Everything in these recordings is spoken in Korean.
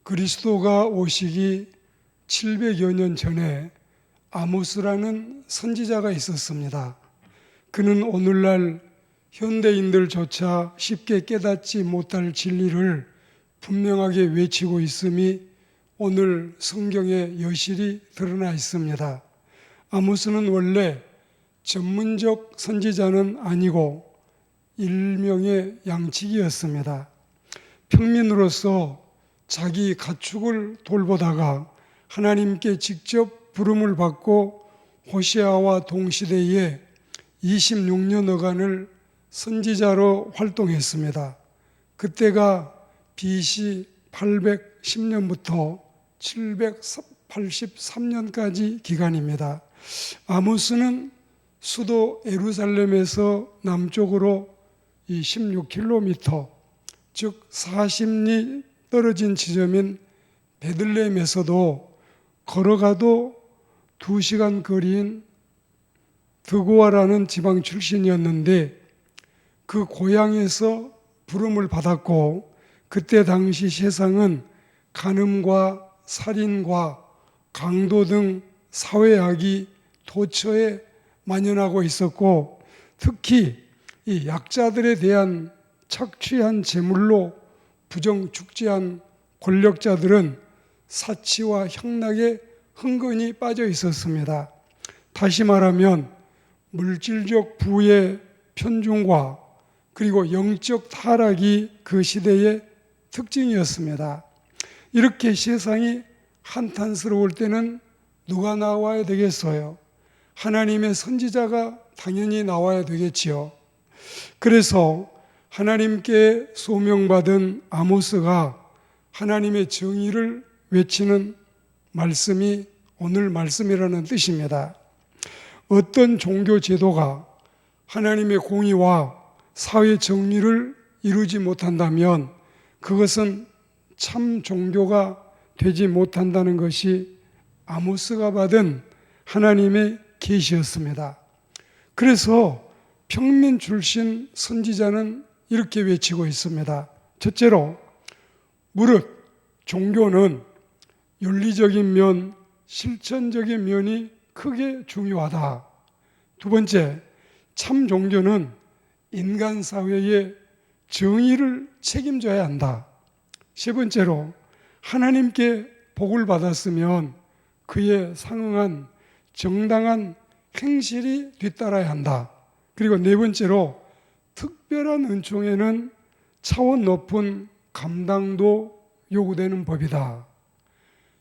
그리스도가 오시기 700여 년 전에 아모스라는 선지자가 있었습니다. 그는 오늘날 현대인들조차 쉽게 깨닫지 못할 진리를 분명하게 외치고 있음이 오늘 성경에 여실히 드러나 있습니다. 아모스는 원래 전문적 선지자는 아니고 일명의 양치기였습니다. 평민으로서 자기 가축을 돌보다가 하나님께 직접 부름을 받고 호시아와 동시대에 26년여간을 선지자로 활동했습니다. 그때가 BC 810년부터 783년까지 기간입니다. 아모스는 수도 예루살렘에서 남쪽으로 16km, 즉 40리 떨어진 지점인 베들레헴에서도 걸어가도 2시간 거리인 드고아라는 지방 출신이었는데 그 고향에서 부름을 받았고, 그때 당시 세상은 간음과 살인과 강도 등 사회악이 도처에 만연하고 있었고, 특히 이 약자들에 대한 착취한 재물로 부정축제한 권력자들은 사치와 향락에 흥건히 빠져 있었습니다. 다시 말하면 물질적 부의 편중과 그리고 영적 타락이 그 시대의 특징이었습니다. 이렇게 세상이 한탄스러울 때는 누가 나와야 되겠어요? 하나님의 선지자가 당연히 나와야 되겠지요. 그래서 하나님께 소명받은 아모스가 하나님의 정의를 외치는 말씀이 오늘 말씀이라는 뜻입니다. 어떤 종교 제도가 하나님의 공의와 사회 정의를 이루지 못한다면 그것은 참 종교가 되지 못한다는 것이 아모스가 받은 하나님의 계시였습니다. 그래서 평민 출신 선지자는 이렇게 외치고 있습니다. 첫째로, 무릇 종교는 윤리적인 면, 실천적인 면이 크게 중요하다. 두 번째, 참 종교는 인간 사회의 정의를 책임져야 한다. 세 번째로, 하나님께 복을 받았으면 그에 상응한 정당한 행실이 뒤따라야 한다. 그리고 네 번째로, 특별한 은총에는 차원 높은 감당도 요구되는 법이다.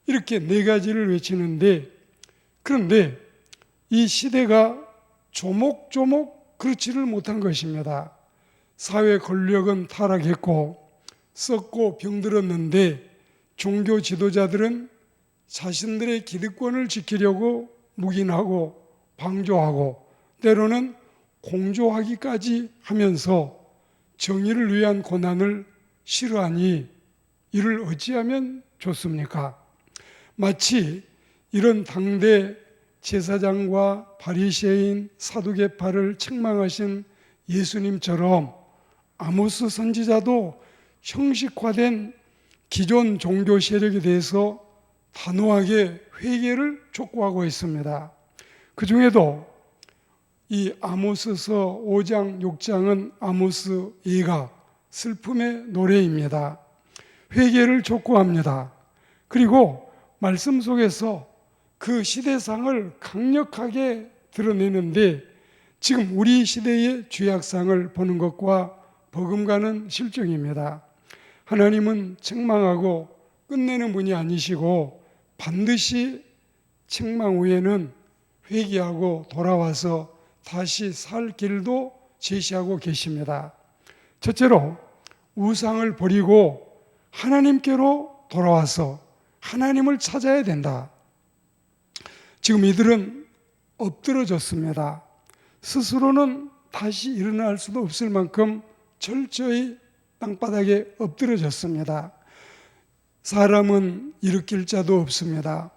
이렇게 네 가지를 외치는데, 그런데 이 시대가 조목조목 그렇지를 못한 것입니다. 사회 권력은 타락했고 썩고 병들었는데 종교 지도자들은 자신들의 기득권을 지키려고 묵인하고 방조하고 때로는 공조하기까지 하면서 정의를 위한 고난을 싫어하니 이를 어찌하면 좋습니까? 마치 이런 당대 제사장과 바리새인 사두개파를 책망하신 예수님처럼 아모스 선지자도 형식화된 기존 종교 세력에 대해서 단호하게 회개를 촉구하고 있습니다. 그 중에도 이 아모스서 5장, 6장은 아모스 예가 슬픔의 노래입니다. 회개를 촉구합니다. 그리고 말씀 속에서 그 시대상을 강력하게 드러내는데 지금 우리 시대의 죄악상을 보는 것과 버금가는 실정입니다. 하나님은 책망하고 끝내는 분이 아니시고 반드시 책망 후에는 회개하고 돌아와서 다시 살 길도 제시하고 계십니다. 첫째로, 우상을 버리고 하나님께로 돌아와서 하나님을 찾아야 된다. 지금 이들은 엎드러졌습니다. 스스로는 다시 일어날 수도 없을 만큼 철저히 땅바닥에 엎드러졌습니다. 사람은 일으킬 자도 없습니다.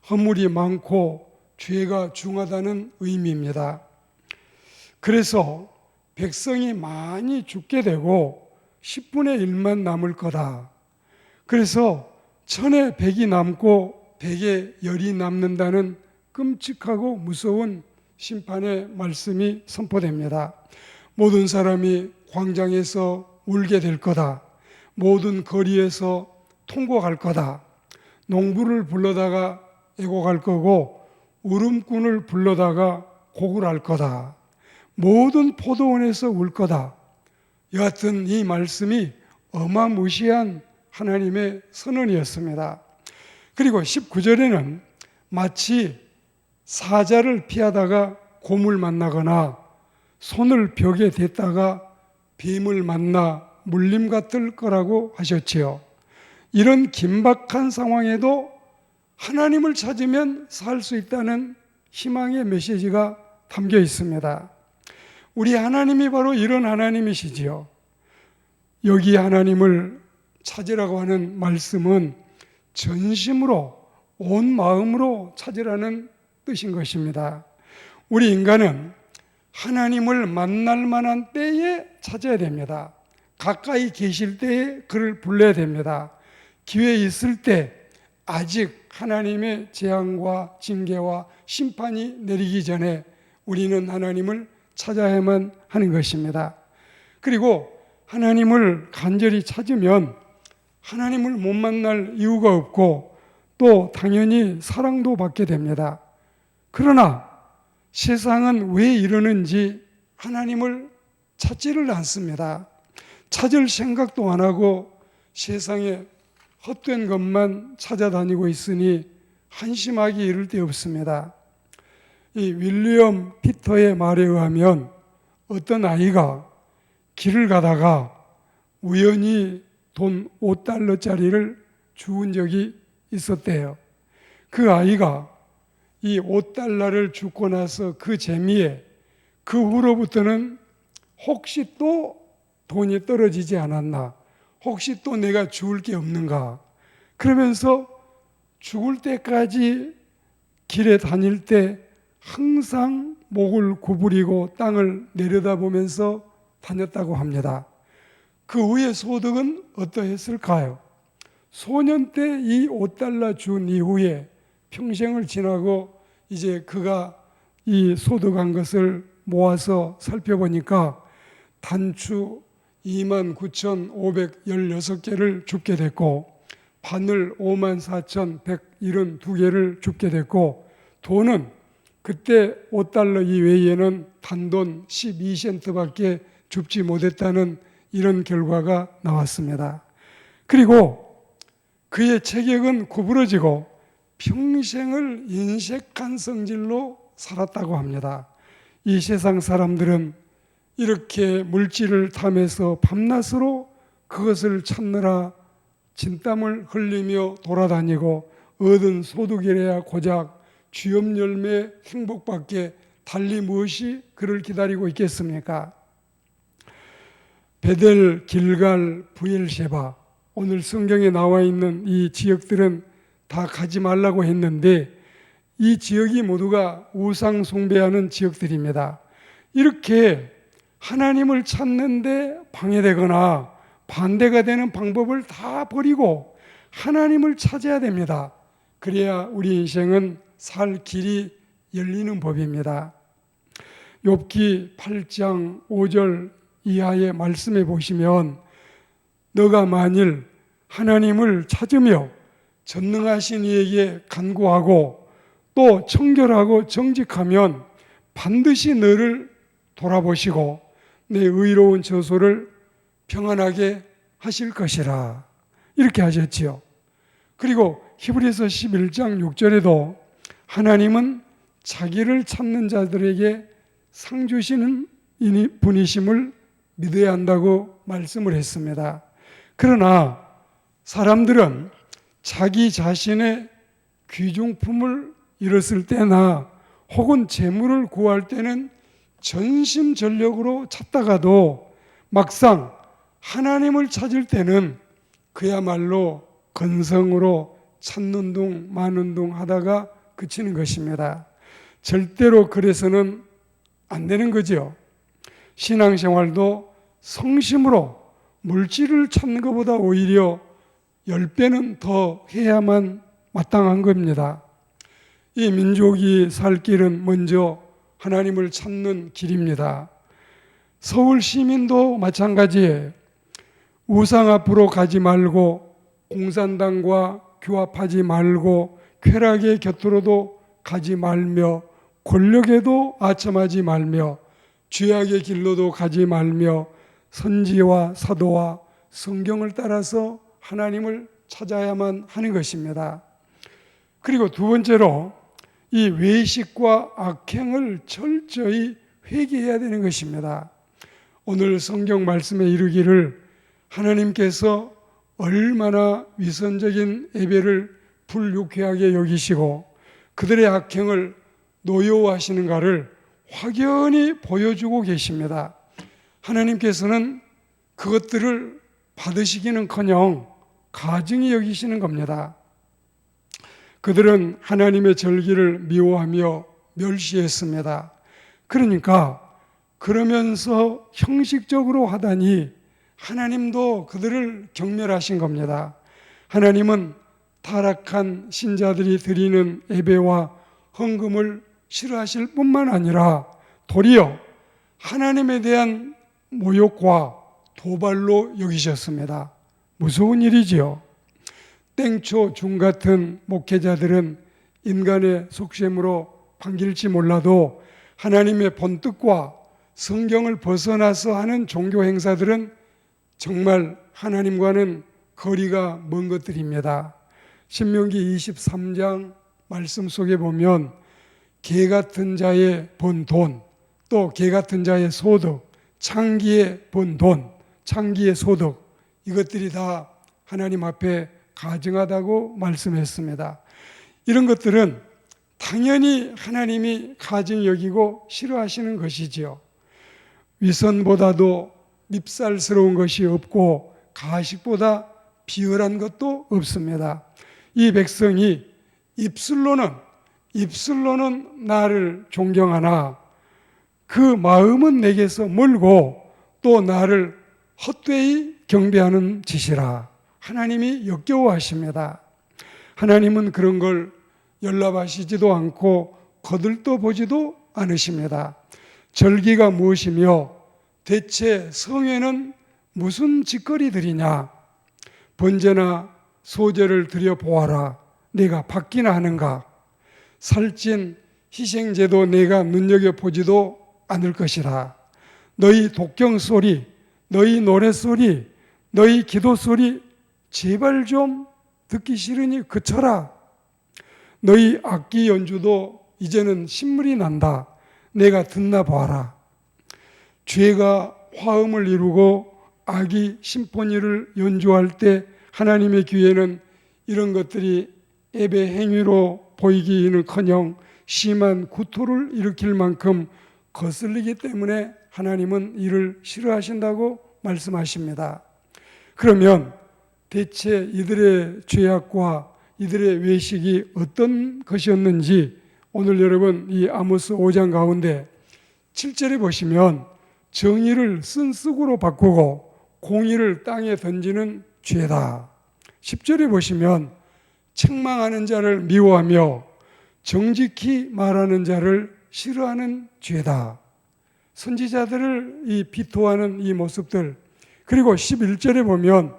허물이 많고 죄가 중하다는 의미입니다. 그래서 백성이 많이 죽게 되고 10분의 1만 남을 거다. 그래서 천에 백이 남고 백에 열이 남는다는 끔찍하고 무서운 심판의 말씀이 선포됩니다. 모든 사람이 광장에서 울게 될 거다. 모든 거리에서 통곡할 거다. 농부를 불러다가 애곡할 거고 울음꾼을 불러다가 곡을 할 거다. 모든 포도원에서 울 거다. 여하튼 이 말씀이 어마무시한 하나님의 선언이었습니다. 그리고 19절에는 마치 사자를 피하다가 곰을 만나거나 손을 벽에 댔다가 뱀을 만나 물림 같을 거라고 하셨지요. 이런 긴박한 상황에도 하나님을 찾으면 살 수 있다는 희망의 메시지가 담겨 있습니다. 우리 하나님이 바로 이런 하나님이시지요. 여기 하나님을 찾으라고 하는 말씀은 전심으로 온 마음으로 찾으라는 뜻인 것입니다. 우리 인간은 하나님을 만날 만한 때에 찾아야 됩니다. 가까이 계실 때에 그를 불러야 됩니다. 기회 있을 때 아직 하나님의 재앙과 징계와 심판이 내리기 전에 우리는 하나님을 찾아야만 하는 것입니다. 그리고 하나님을 간절히 찾으면 하나님을 못 만날 이유가 없고 또 당연히 사랑도 받게 됩니다. 그러나 세상은 왜 이러는지 하나님을 찾지를 않습니다. 찾을 생각도 안 하고 세상에 헛된 것만 찾아다니고 있으니 한심하기 이를 데 없습니다. 이 윌리엄 피터의 말에 의하면 어떤 아이가 길을 가다가 우연히 돈 5달러짜리를 주운 적이 있었대요. 그 아이가 이 5달러를 주고 나서 그 재미에 그 후로부터는 혹시 또 돈이 떨어지지 않았나, 혹시 또 내가 죽을 게 없는가, 그러면서 죽을 때까지 길에 다닐 때 항상 목을 구부리고 땅을 내려다보면서 다녔다고 합니다. 그 후에 소득은 어떠했을까요? 소년 때 이 5달러 준 이후에 평생을 지나고 이제 그가 이 소득한 것을 모아서 살펴보니까 단추 29,516개를 줍게 됐고 바늘 54,172개를 줍게 됐고 돈은 그때 5달러 이외에는 단돈 12센트밖에 줍지 못했다는 이런 결과가 나왔습니다. 그리고 그의 체격은 구부러지고 평생을 인색한 성질로 살았다고 합니다. 이 세상 사람들은 이렇게 물질을 탐해서 밤낮으로 그것을 찾느라 진땀을 흘리며 돌아다니고 얻은 소득이래야 고작 쥐염 열매 행복밖에 달리 무엇이 그를 기다리고 있겠습니까? 베델, 길갈, 부엘셰바, 오늘 성경에 나와 있는 이 지역들은 다 가지 말라고 했는데 이 지역이 모두가 우상 숭배하는 지역들입니다. 이렇게 하나님을 찾는데 방해되거나 반대가 되는 방법을 다 버리고 하나님을 찾아야 됩니다. 그래야 우리 인생은 살 길이 열리는 법입니다. 욥기 8장 5절 이하의 말씀에 보시면 너가 만일 하나님을 찾으며 전능하신 이에게 간구하고 또 청결하고 정직하면 반드시 너를 돌아보시고 내 의로운 저소를 평안하게 하실 것이라 이렇게 하셨지요. 그리고 히브리서 11장 6절에도 하나님은 자기를 찾는 자들에게 상 주시는 분이심을 믿어야 한다고 말씀을 했습니다. 그러나 사람들은 자기 자신의 귀중품을 잃었을 때나 혹은 재물을 구할 때는 전심전력으로 찾다가도 막상 하나님을 찾을 때는 그야말로 건성으로 찾는 둥 마는 둥 하다가 그치는 것입니다. 절대로 그래서는 안 되는 거죠. 신앙생활도 성심으로 물질을 찾는 것보다 오히려 10배는 더 해야만 마땅한 겁니다. 이 민족이 살 길은 먼저 하나님을 찾는 길입니다. 서울 시민도 마찬가지예요. 우상 앞으로 가지 말고 공산당과 규합하지 말고 쾌락의 곁으로도 가지 말며 권력에도 아첨하지 말며 죄악의 길로도 가지 말며 선지와 사도와 성경을 따라서 하나님을 찾아야만 하는 것입니다. 그리고 두 번째로 이 외식과 악행을 철저히 회개해야 되는 것입니다. 오늘 성경 말씀에 이르기를 하나님께서 얼마나 위선적인 예배를 불유쾌하게 여기시고 그들의 악행을 노여워하시는가를 확연히 보여주고 계십니다. 하나님께서는 그것들을 받으시기는커녕 가증히 여기시는 겁니다. 그들은 하나님의 절기를 미워하며 멸시했습니다. 그러니까 그러면서 형식적으로 하다니 하나님도 그들을 경멸하신 겁니다. 하나님은 타락한 신자들이 드리는 예배와 헌금을 싫어하실 뿐만 아니라 도리어 하나님에 대한 모욕과 도발로 여기셨습니다. 무서운 일이지요. 땡초 중 같은 목회자들은 인간의 속셈으로 반길지 몰라도 하나님의 본뜻과 성경을 벗어나서 하는 종교 행사들은 정말 하나님과는 거리가 먼 것들입니다. 신명기 23장 말씀 속에 보면 개 같은 자의 번 돈, 또 개 같은 자의 소득, 창기의 번 돈, 창기의 소득, 이것들이 다 하나님 앞에 가증하다고 말씀했습니다. 이런 것들은 당연히 하나님이 가증히 여기고 싫어하시는 것이지요. 위선보다도 밉살스러운 것이 없고 가식보다 비열한 것도 없습니다. 이 백성이 입술로는 나를 존경하나 그 마음은 내게서 멀고 또 나를 헛되이 경배하는 짓이라. 하나님이 역겨워하십니다. 하나님은 그런 걸 연락하시지도 않고 거들떠 보지도 않으십니다. 절기가 무엇이며 대체 성회는 무슨 짓거리들이냐? 번제나 소제를 드려보아라. 내가 받기나 하는가? 살찐 희생제도 내가 눈여겨보지도 않을 것이라. 너희 독경소리, 너희 노래소리, 너희 기도소리 제발 좀 듣기 싫으니 그쳐라. 너희 악기 연주도 이제는 신물이 난다. 내가 듣나 봐라. 죄가 화음을 이루고 악이 심포니를 연주할 때 하나님의 귀에는 이런 것들이 예배 행위로 보이기는커녕 심한 구토를 일으킬 만큼 거슬리기 때문에 하나님은 이를 싫어하신다고 말씀하십니다. 그러면 대체 이들의 죄악과 이들의 외식이 어떤 것이었는지 오늘 여러분 이 아모스 5장 가운데 7절에 보시면 정의를 쓴쑥으로 바꾸고 공의를 땅에 던지는 죄다. 10절에 보시면 책망하는 자를 미워하며 정직히 말하는 자를 싫어하는 죄다. 선지자들을 이 비토하는 이 모습들. 그리고 11절에 보면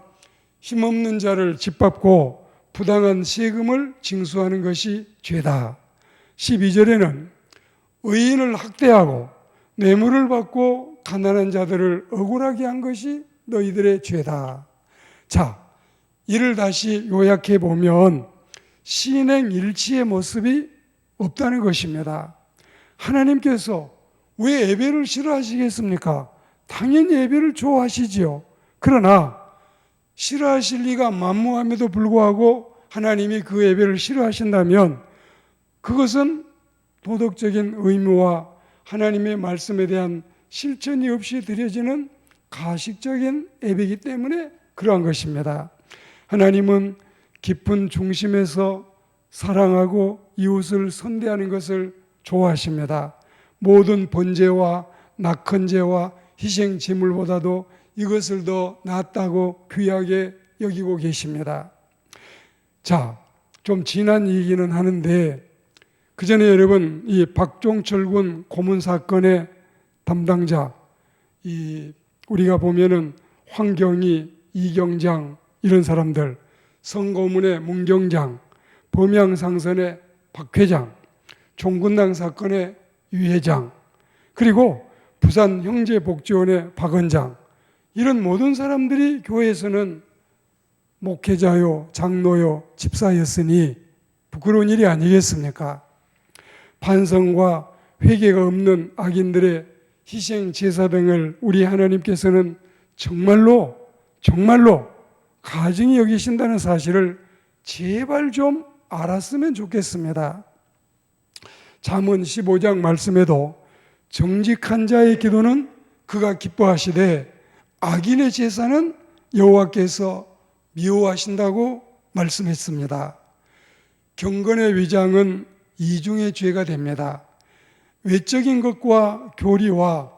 힘없는 자를 짓밟고 부당한 세금을 징수하는 것이 죄다. 12절에는 의인을 학대하고 뇌물을 받고 가난한 자들을 억울하게 한 것이 너희들의 죄다. 자, 이를 다시 요약해 보면 신행 일치의 모습이 없다는 것입니다. 하나님께서 왜 예배를 싫어하시겠습니까? 당연히 예배를 좋아하시지요. 그러나 싫어하실 리가 만무함에도 불구하고 하나님이 그 예배를 싫어하신다면 그것은 도덕적인 의무와 하나님의 말씀에 대한 실천이 없이 드려지는 가식적인 예배이기 때문에 그러한 것입니다. 하나님은 깊은 중심에서 사랑하고 이웃을 선대하는 것을 좋아하십니다. 모든 번제와 낙헌제와 희생 제물보다도 이것을 더 낫다고 귀하게 여기고 계십니다. 자, 좀 지난 얘기는 하는데 그 전에 여러분 이 박종철 군 고문 사건의 담당자, 우리가 보면은 황경희, 이경장 이런 사람들, 성고문의 문경장, 범양상선의 박 회장, 종군당 사건의 유 회장, 그리고 부산 형제복지원의 박 원장, 이런 모든 사람들이 교회에서는 목회자요, 장로요, 집사였으니 부끄러운 일이 아니겠습니까? 반성과 회개가 없는 악인들의 희생 제사 등을 우리 하나님께서는 정말로 가증히 여기신다는 사실을 제발 좀 알았으면 좋겠습니다. 잠언 15장 말씀에도 정직한 자의 기도는 그가 기뻐하시되 악인의 제사는 여호와께서 미워하신다고 말씀했습니다. 경건의 위장은 이중의 죄가 됩니다. 외적인 것과 교리와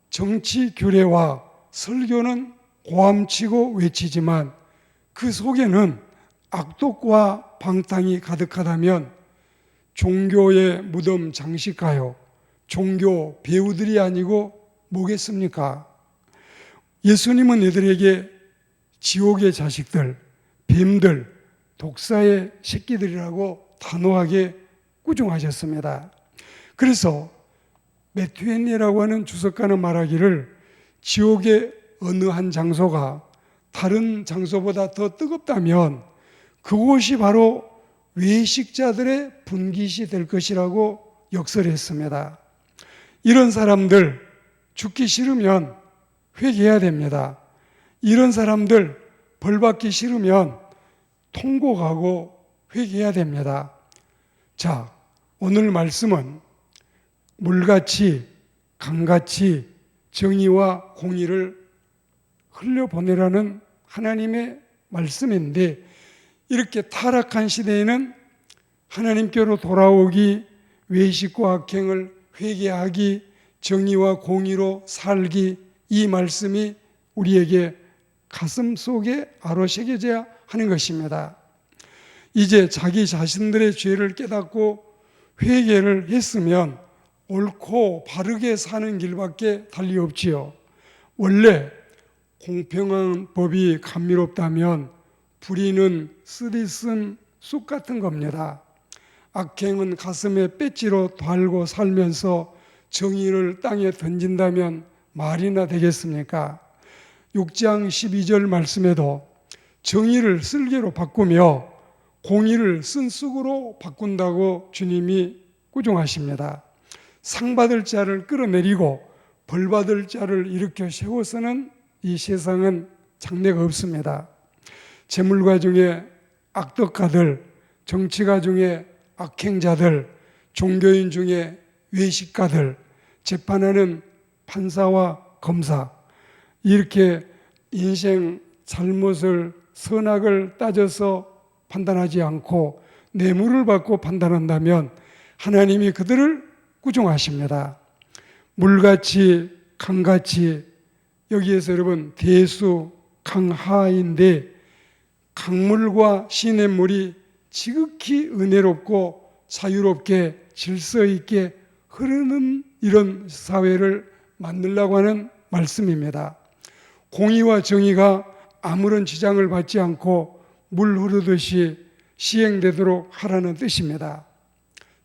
정치 규례와 설교는 고함치고 외치지만 그 속에는 악독과 방탕이 가득하다면 종교의 무덤 장식가요, 종교 배우들이 아니고 뭐겠습니까? 예수님은 이들에게 지옥의 자식들, 뱀들, 독사의 새끼들이라고 단호하게 꾸중하셨습니다. 그래서 메투엔이라고 하는 주석가는 말하기를 지옥의 어느 한 장소가 다른 장소보다 더 뜨겁다면 그곳이 바로 외식자들의 분깃이 될 것이라고 역설했습니다. 이런 사람들 죽기 싫으면 회개해야 됩니다. 이런 사람들 벌받기 싫으면 통곡하고 회개해야 됩니다. 자, 오늘 말씀은 물같이 강같이 정의와 공의를 흘려보내라는 하나님의 말씀인데, 이렇게 타락한 시대에는 하나님께로 돌아오기, 외식과 악행을 회개하기, 정의와 공의로 살기, 이 말씀이 우리에게 가슴 속에 아로새겨져야 하는 것입니다. 이제 자기 자신들의 죄를 깨닫고 회개를 했으면 옳고 바르게 사는 길밖에 달리 없지요. 원래 공평한 법이 감미롭다면 불의는 쓰디쓴 쑥 같은 겁니다. 악행은 가슴에 배지로 달고 살면서 정의를 땅에 던진다면 말이나 되겠습니까? 6장 12절 말씀에도 정의를 쓸개로 바꾸며 공의를 쓴쑥으로 바꾼다고 주님이 꾸중하십니다. 상 받을 자를 끌어내리고 벌 받을 자를 일으켜 세워서는 이 세상은 장래가 없습니다. 재물가 중에 악덕가들, 정치가 중에 악행자들, 종교인 중에 외식가들, 재판하는 판사와 검사, 이렇게 인생 잘못을 선악을 따져서 판단하지 않고 뇌물을 받고 판단한다면 하나님이 그들을 꾸중하십니다. 물같이 강같이, 여기에서 여러분 대수 강하인데 강물과 시냇물이 지극히 은혜롭고 자유롭게 질서 있게 흐르는 이런 사회를 만들려고 하는 말씀입니다. 공의와 정의가 아무런 지장을 받지 않고 물 흐르듯이 시행되도록 하라는 뜻입니다.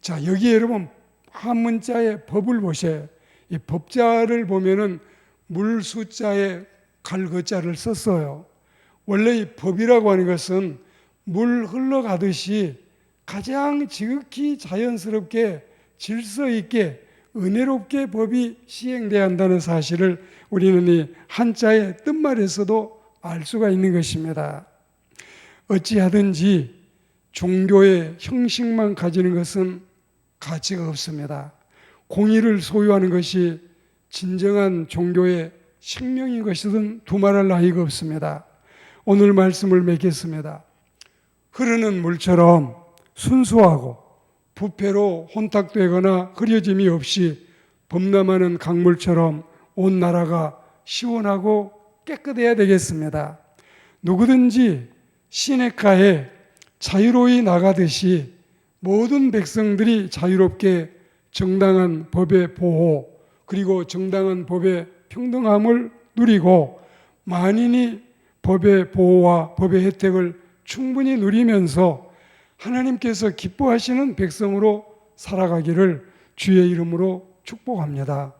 자, 여기에 여러분 한문자의 법을 보세요. 이 법자를 보면은 물 숫자에 갈거자를 썼어요. 원래 이 법이라고 하는 것은 물 흘러가듯이 가장 지극히 자연스럽게 질서 있게 은혜롭게 법이 시행돼야 한다는 사실을 우리는 이 한자의 뜻말에서도 알 수가 있는 것입니다. 어찌하든지 종교의 형식만 가지는 것은 가치가 없습니다. 공의를 소유하는 것이 진정한 종교의 생명인 것이든 두말할 나위가 없습니다. 오늘 말씀을 맺겠습니다. 흐르는 물처럼 순수하고 부패로 혼탁되거나 흐려짐이 없이 범람하는 강물처럼 온 나라가 시원하고 깨끗해야 되겠습니다. 누구든지 시내가에 자유로이 나가듯이 모든 백성들이 자유롭게 정당한 법의 보호 그리고 정당한 법의 평등함을 누리고 만인이 법의 보호와 법의 혜택을 충분히 누리면서 하나님께서 기뻐하시는 백성으로 살아가기를 주의 이름으로 축복합니다.